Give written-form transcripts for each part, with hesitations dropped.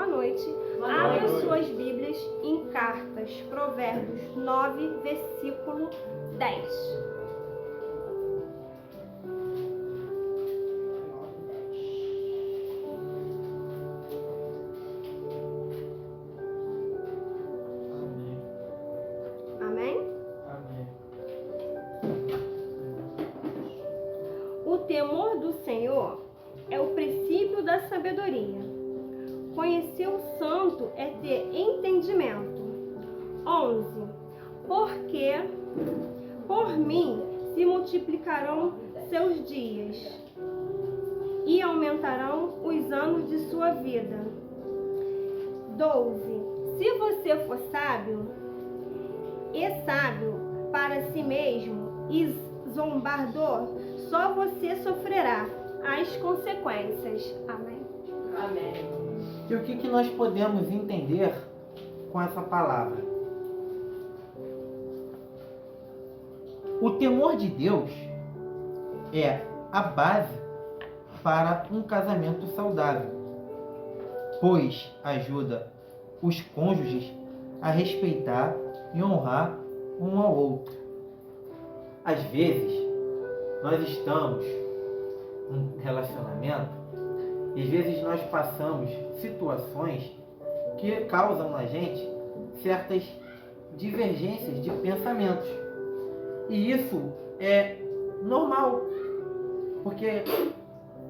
boa noite. Abra suas Bíblias em Cartas, Provérbios 9, versículo 10. O temor do Senhor é o princípio da sabedoria. Conhecer o santo é ter entendimento. 11. Porque por mim se multiplicarão seus dias e aumentarão os anos de sua vida. 12. Se você for sábio para si mesmo e zombador, só você sofrerá as consequências. Amém. Amém. E o que nós podemos entender com essa palavra? O temor de Deus é a base para um casamento saudável, pois ajuda os cônjuges a respeitar e honrar um ao outro. Às vezes, nós estamos em um relacionamento e às vezes nós passamos situações que causam na gente certas divergências de pensamentos. E isso é normal, porque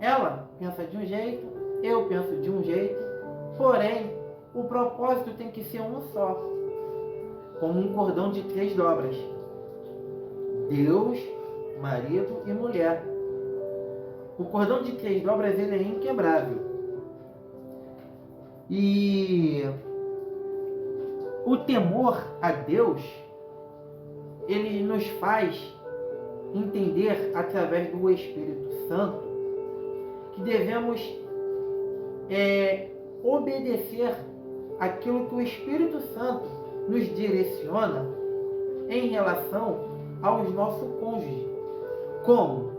ela pensa de um jeito, eu penso de um jeito, porém o propósito tem que ser um só, como um cordão de 3 dobras. Deus, marido e mulher. O cordão de 3 dobras ele é inquebrável. E o temor a Deus, ele nos faz entender através do Espírito Santo que devemos obedecer aquilo que o Espírito Santo nos direciona em relação aos nossos cônjuges. Como?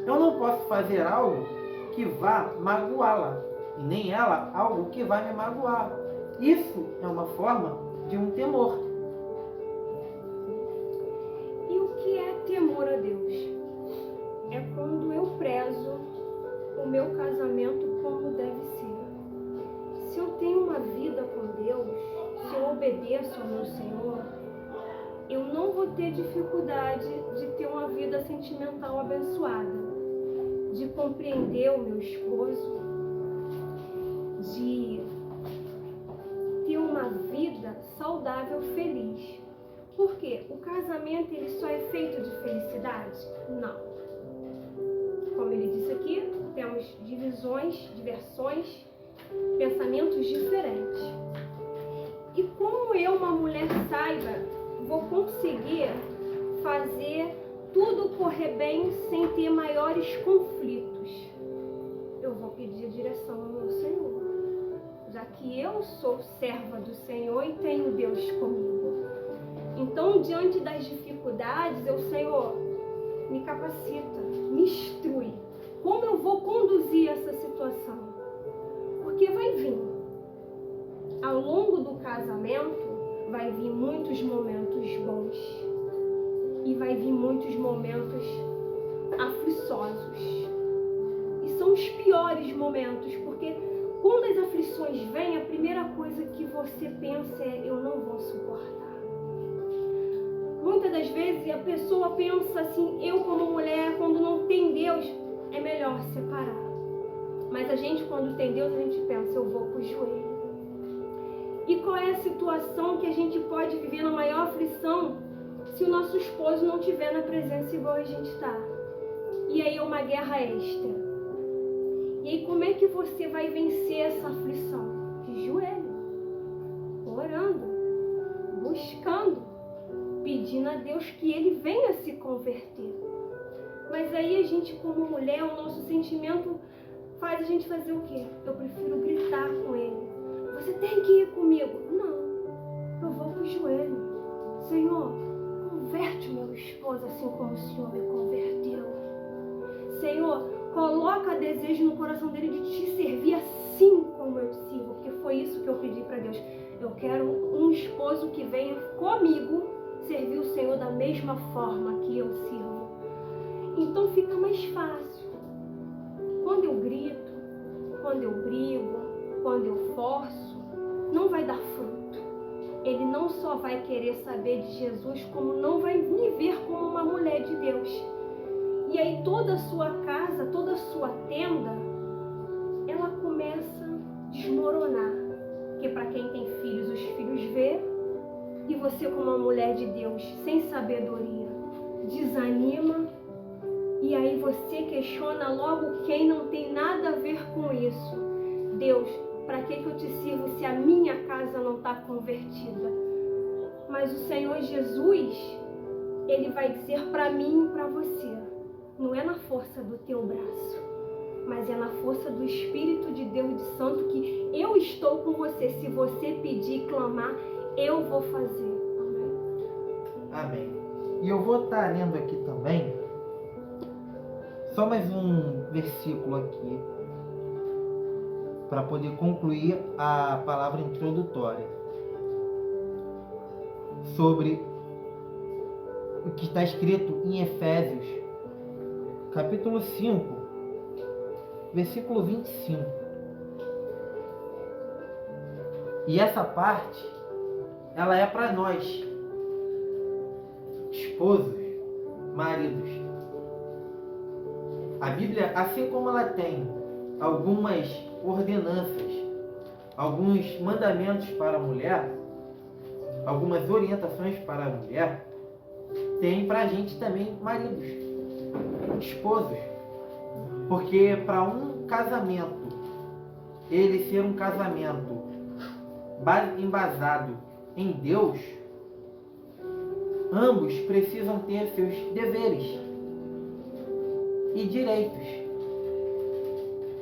Eu não posso fazer algo que vá magoá-la, e nem ela algo que vai me magoar. Isso é uma forma de um temor. E o que é temor a Deus? É quando eu prezo o meu casamento como deve ser. Se eu tenho uma vida com Deus, se eu obedeço ao meu Senhor, eu não vou ter dificuldade de ter uma vida sentimental abençoada, de compreender o meu esposo, de ter uma vida saudável, feliz. Por quê? O casamento ele só é feito de felicidade? Não. Como ele disse aqui, temos divisões, diversões, pensamentos diferentes. E como eu, uma mulher sábia, vou conseguir fazer tudo correr bem sem ter maiores conflitos? Eu vou pedir direção ao meu Senhor, já que eu sou serva do Senhor e tenho Deus comigo. Então, diante das dificuldades, eu, Senhor, me capacita, me instrui. Como eu vou conduzir essa situação? Porque vai vir, ao longo do casamento, vai vir muitos momentos bons e vai vir muitos momentos afliçosos. E são os piores momentos, porque quando as aflições vêm, a primeira coisa que você pensa é: eu não vou suportar. Muitas das vezes a pessoa pensa assim: eu como mulher, quando não tem Deus, é melhor separar. Mas a gente, quando tem Deus, a gente pensa: eu vou pro joelho. E qual é a situação que a gente pode viver na maior aflição se o nosso esposo não estiver na presença igual a gente está? E aí é uma guerra extra. E aí como é que você vai vencer essa aflição? De joelho, orando, buscando, pedindo a Deus que Ele venha se converter. Mas aí a gente, como mulher, o nosso sentimento faz a gente fazer o quê? Eu prefiro gritar com Ele: você tem que ir comigo. Não, eu vou pro joelho. Senhor, converte o meu esposo assim como o Senhor me converteu. Senhor, coloca desejo no coração dele de te servir assim como eu sirvo, porque isso que eu pedi para Deus. Eu quero um esposo que venha comigo servir o Senhor da mesma forma que eu sirvo. Então fica mais fácil. Quando eu grito, quando eu brigo, quando eu forço, não vai dar fruto. Ele não só vai querer saber de Jesus, como não vai me ver como uma mulher de Deus. E aí toda a sua casa, toda a sua tenda, ela começa a desmoronar. Porque para quem tem filhos, os filhos vê. E você, como uma mulher de Deus, sem sabedoria, desanima. E aí você questiona logo quem não tem nada a ver com isso. Deus, para que eu te sirvo se a minha casa não está convertida? Mas o Senhor Jesus, Ele vai dizer para mim e para você, não é na força do teu braço, mas é na força do Espírito de Deus de Santo que eu estou com você. Se você pedir e clamar, eu vou fazer. Amém. Amém. E eu vou estar lendo aqui também, só mais um versículo aqui, para poder concluir a palavra introdutória, sobre o que está escrito em Efésios, capítulo 5, versículo 25. E essa parte, ela é para nós, esposos, maridos. A Bíblia, assim como ela tem algumas ordenanças, alguns mandamentos para a mulher, algumas orientações para a mulher, tem para a gente também maridos, esposos. Porque para um casamento, ele ser um casamento embasado em Deus, ambos precisam ter seus deveres e direitos.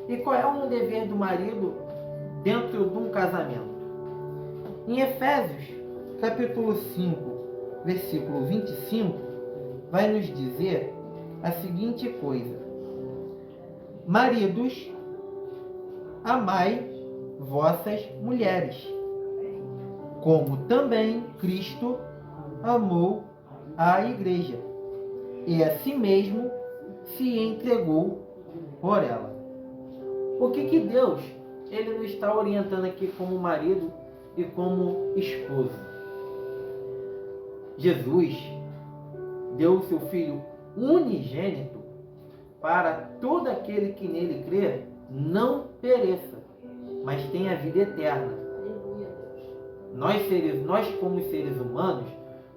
E qual é o dever do marido dentro de um casamento? Em Efésios, capítulo 5, versículo 25, vai nos dizer a seguinte coisa: maridos, amai vossas mulheres, como também Cristo amou a igreja e a si mesmo se entregou por ela. O que Deus ele nos está orientando aqui como marido e como esposo? Jesus deu o seu Filho unigênito para todo aquele que nele crê não pereça, mas tenha vida eterna. Nós como seres humanos,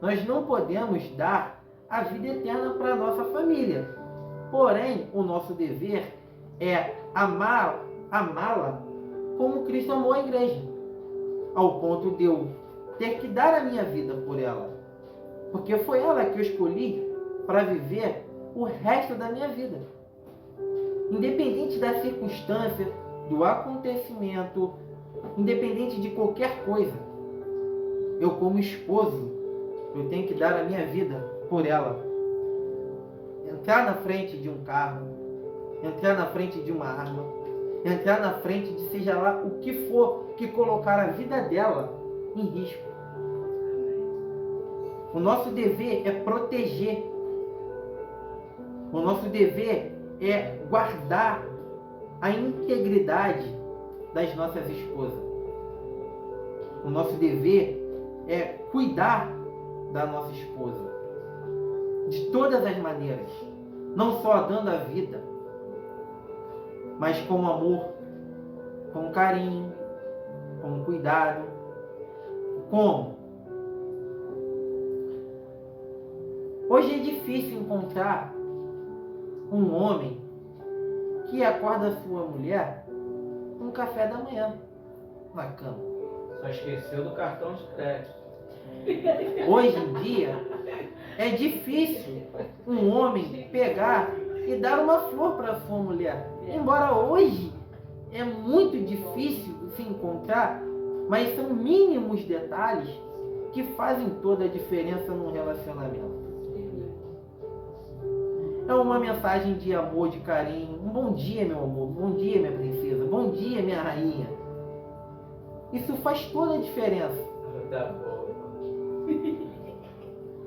nós não podemos dar a vida eterna para a nossa família. Porém, o nosso dever é amá-la como Cristo amou a igreja, ao ponto de eu ter que dar a minha vida por ela, porque foi ela que eu escolhi para viver o resto da minha vida. Independente da circunstância, do acontecimento, independente de qualquer coisa, eu como esposo, eu tenho que dar a minha vida por ela. Entrar na frente de um carro, entrar na frente de uma arma, entrar na frente de seja lá o que for que colocar a vida dela em risco. O nosso dever é proteger. O nosso dever é guardar a integridade das nossas esposas. O nosso dever é cuidar da nossa esposa de todas as maneiras, não só dando a vida, mas com amor, com carinho, com cuidado. Como? Hoje é difícil encontrar um homem que acorda a sua mulher um café da manhã na cama. Só esqueceu do cartão de crédito. Hoje em dia é difícil um homem pegar e dar uma flor para sua mulher. Embora hoje é muito difícil se encontrar, mas são mínimos detalhes que fazem toda a diferença num relacionamento. É uma mensagem de amor, de carinho. Um bom dia, meu amor. Bom dia, minha princesa. Bom dia, minha rainha. Isso faz toda a diferença. Tá bom.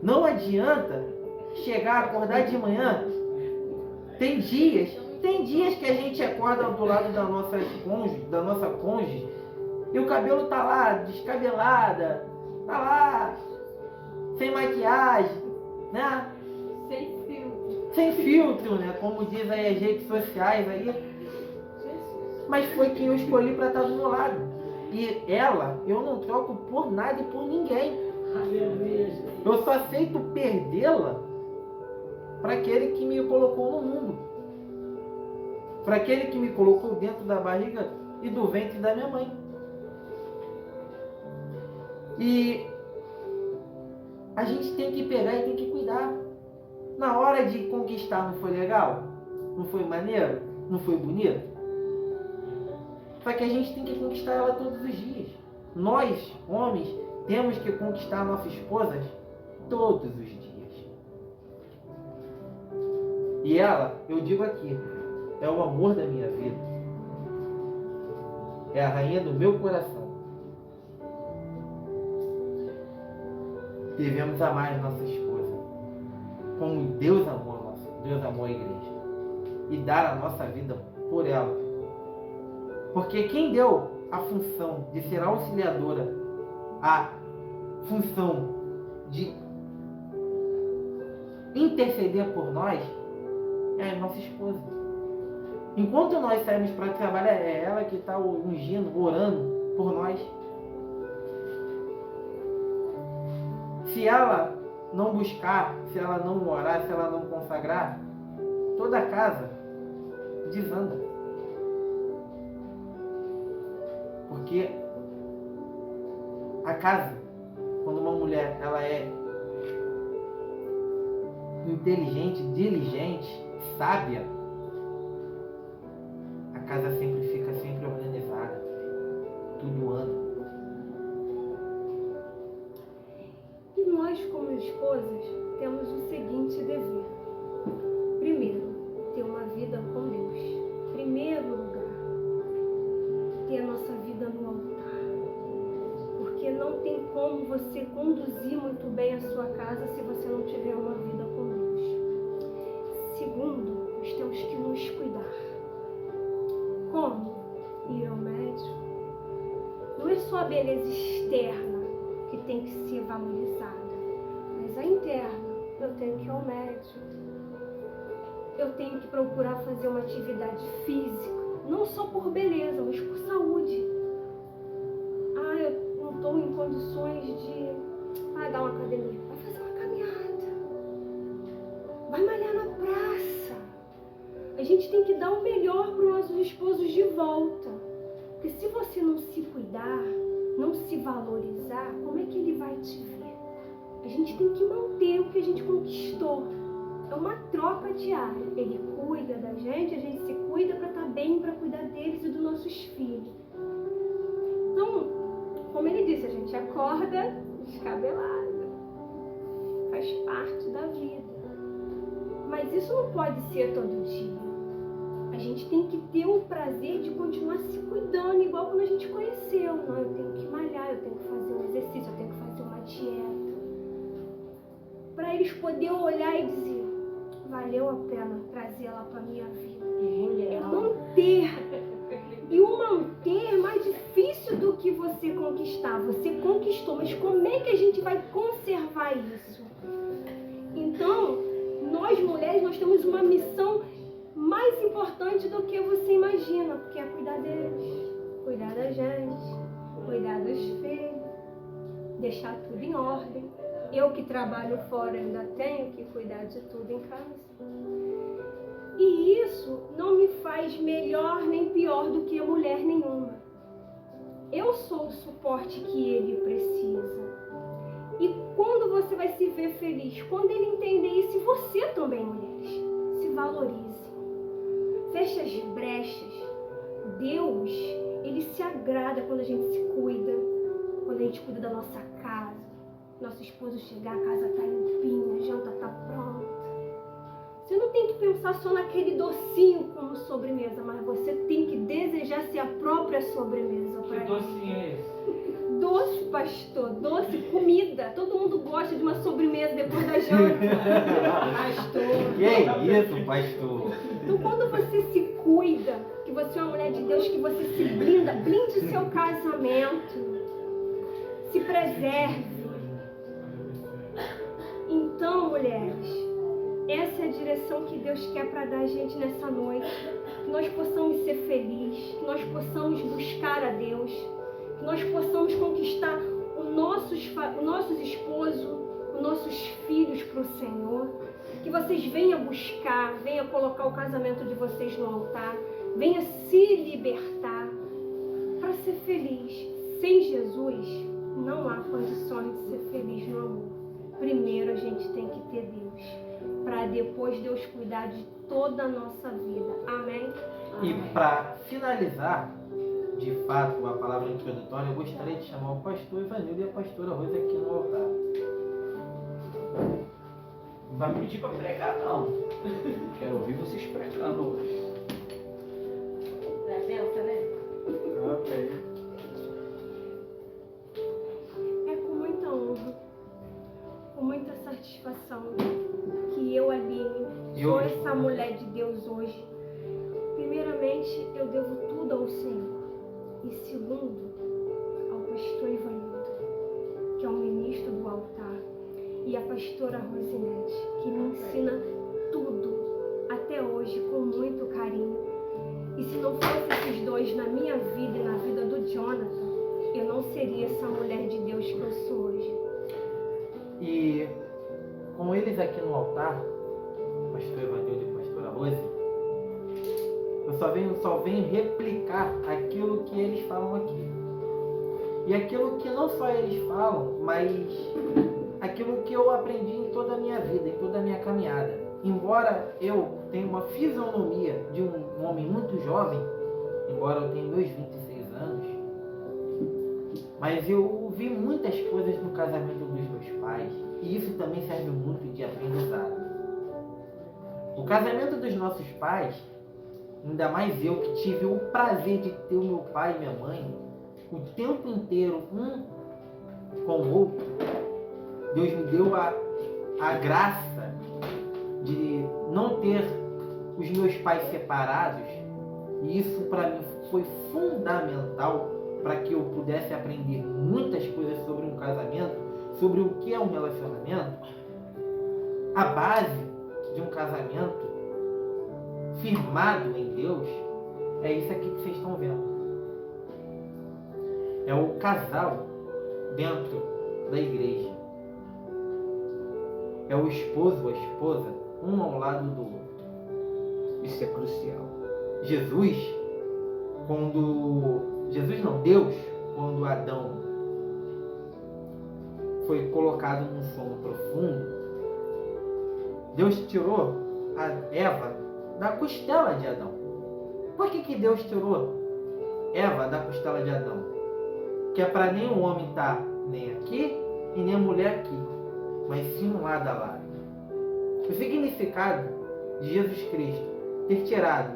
Não adianta chegar, acordar de manhã. Tem dias que a gente acorda do lado da nossa cônjuge, e o cabelo tá lá, descabelada, tá lá, sem maquiagem, né? Sem filtro, né? Como diz aí as redes sociais aí. Mas foi quem eu escolhi para estar do meu lado. E ela, eu não troco por nada e por ninguém. Eu só aceito perdê-la para aquele que me colocou no mundo. Para aquele que me colocou dentro da barriga e do ventre da minha mãe. E a gente tem que pegar e tem que cuidar. Na hora de conquistar, não foi legal? Não foi maneiro? Não foi bonito? Só que a gente tem que conquistar ela todos os dias. Nós, homens, temos que conquistar nossas esposas todos os dias. E ela, eu digo aqui, é o amor da minha vida. É a rainha do meu coração. Devemos amar nossa esposa como Deus amou a igreja, e dar a nossa vida por ela. Porque quem deu a função de ser auxiliadora, a função de interceder por nós, é a nossa esposa. Enquanto nós saímos para trabalhar, é ela que está ungindo, orando por nós. Se ela não buscar, se ela não orar, se ela não consagrar, toda a casa desanda. Porque a casa, quando uma mulher ela é inteligente, diligente, sábia, a casa sempre fica organizada, tudo anda. E nós, como esposas, temos o seguinte dever. Primeiro, ter uma vida com Deus. Primeiro lugar, ter a nossa vida no altar. Porque não tem como você conduzir muito bem a sua casa se você não tiver uma vida com Deus. Segundo, nós temos que nos cuidar. Como? Ir ao médico. Não é só a beleza externa que tem que ser valorizada, mas a interna. Eu tenho que ir ao médico, eu tenho que procurar fazer uma atividade física, não só por beleza, mas por saúde. Eu não estou em condições de pagar uma academia. Vai fazer uma caminhada, vai malhar na praça. A gente tem que dar o melhor para os nossos esposos de volta, porque se você não se cuidar, não se valorizar, como é que ele vai te ver? A gente tem que manter o que a gente conquistou. É uma troca diária. Ele cuida da gente, a gente se cuida para estar bem, para cuidar deles e dos nossos filhos. Então, como ele disse, a gente acorda descabelada. Faz parte da vida. Mas isso não pode ser todo dia. A gente tem que ter o prazer de continuar se cuidando, igual quando a gente conheceu. Não, eu tenho que malhar, eu tenho que fazer um exercício, eu tenho que fazer uma dieta. Para eles poderem olhar e dizer, valeu a pena trazer ela para minha vida. É manter. E o manter é mais difícil do que você conquistar. Você conquistou, mas como é que a gente vai conservar isso? Então, nós mulheres, nós temos uma missão mais importante do que você imagina, porque é cuidar deles, cuidar da gente, cuidar dos filhos, deixar tudo em ordem. Eu que trabalho fora ainda tenho que cuidar de tudo em casa. E isso não me faz melhor nem pior do que mulher nenhuma. Eu sou o suporte que ele precisa. E quando você vai se ver feliz? Quando ele entender isso, e você também, mulheres, se valorize. Feche as brechas. Deus, ele se agrada quando a gente se cuida, quando a gente cuida da nossa casa. Nosso esposo chegar, a casa tá limpinha, a janta tá pronta. Você não tem que pensar só naquele docinho como sobremesa, mas você tem que desejar ser a própria sobremesa para ele. Que docinho é esse? pastor? Doce, comida. Todo mundo gosta de uma sobremesa depois da janta. Pastor. Que é isso, pastor? Então, quando você se cuida, que você é uma mulher de Deus, que você se blinda, blinde o seu casamento, se preserve. Então, mulheres, essa é a direção que Deus quer para dar a gente nessa noite. Que nós possamos ser felizes, que nós possamos buscar a Deus, que nós possamos conquistar os nossos esposos, os nossos filhos para o Senhor. Que vocês venham buscar, venham colocar o casamento de vocês no altar, venham se libertar para ser feliz. Sem Jesus, não há condições de ser feliz no amor. Primeiro a gente tem que ter Deus, para depois Deus cuidar de toda a nossa vida. Amém? E para finalizar, de fato, a palavra introdutória, eu gostaria de chamar o pastor Ivanildo e a pastora Rosa aqui no altar. Não vai pedir para pregar, não. Quero ouvir vocês pregando hoje. Pensa, né? Ok. É com muita honra, com muita satisfação que eu, Aline, sou essa mulher de Deus hoje. Primeiramente, eu devo tudo ao Senhor. E segundo, ao pastor Ivanildo, que é o ministro do altar. E a pastora Rosinete, que me ensina tudo até hoje com muito carinho. E se não fossem esses dois na minha vida e na vida do Jonathan, eu não seria essa mulher de Deus que eu sou hoje. E com eles aqui no altar, pastor Ivanildo e pastora Rose, eu só venho replicar aquilo que eles falam aqui. E aquilo que não só eles falam, mas aquilo que eu aprendi em toda a minha vida, em toda a minha caminhada. Embora eu tenha uma fisionomia de um homem muito jovem, embora eu tenha meus 26 anos, mas eu vi muitas coisas no casamento dos meus pais, e isso também serve muito de aprendizado. O casamento dos nossos pais, ainda mais eu que tive o prazer de ter o meu pai e minha mãe o tempo inteiro um com o outro, Deus me deu a graça de não ter os meus pais separados, e isso para mim foi fundamental para que eu pudesse aprender muitas coisas sobre um casamento, sobre o que é um relacionamento. A base de um casamento firmado em Deus é isso aqui que vocês estão vendo. É o casal dentro da igreja. É o esposo ou a esposa, um ao lado do outro. Isso é crucial. Deus, quando Adão foi colocado num sono profundo, Deus tirou a Eva da costela de Adão. Por que Deus tirou Eva da costela de Adão? Que é para nem o homem estar nem aqui e nem a mulher aqui, mas sim um lado a lado. O significado de Jesus Cristo ter tirado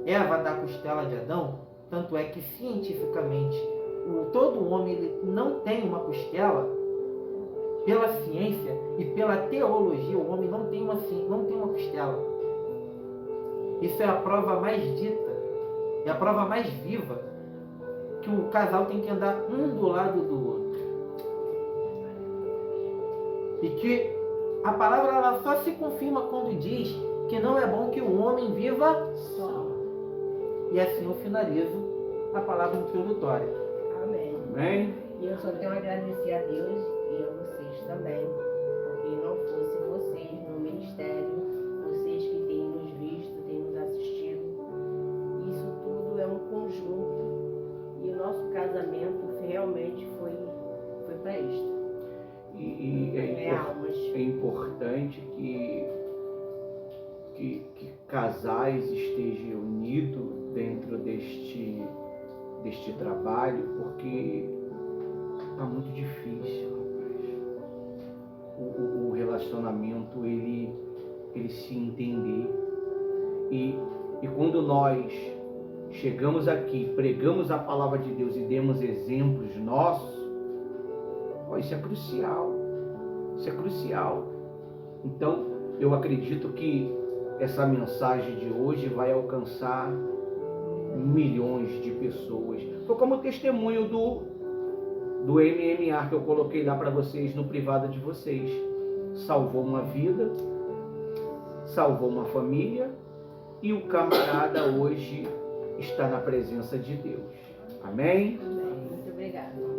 Eva da costela de Adão, tanto é que cientificamente todo homem ele não tem uma costela. Pela ciência e pela teologia, o homem não tem uma costela. Isso é a prova mais dita, é a prova mais viva, que o casal tem que andar um do lado do outro. E que a palavra ela só se confirma quando diz que não é bom que o homem viva só. E assim eu finalizo a palavra introdutória. Amém. Amém? E eu só tenho a agradecer a Deus e a vocês também, porque não fosse vocês no ministério, vocês que têm nos visto, têm nos assistido, isso tudo é um conjunto. E o nosso casamento realmente foi para isto. É importante que casais estejam unidos dentro deste trabalho, porque está muito difícil, rapaz. O relacionamento ele se entender, e quando nós chegamos aqui, pregamos a palavra de Deus e demos exemplos nossos, Pô, isso é crucial. Isso é crucial. Então, eu acredito que essa mensagem de hoje vai alcançar milhões de pessoas. Foi como o testemunho do MMA que eu coloquei lá para vocês no privado de vocês. Salvou uma vida, salvou uma família e o camarada hoje está na presença de Deus. Amém? Muito obrigada.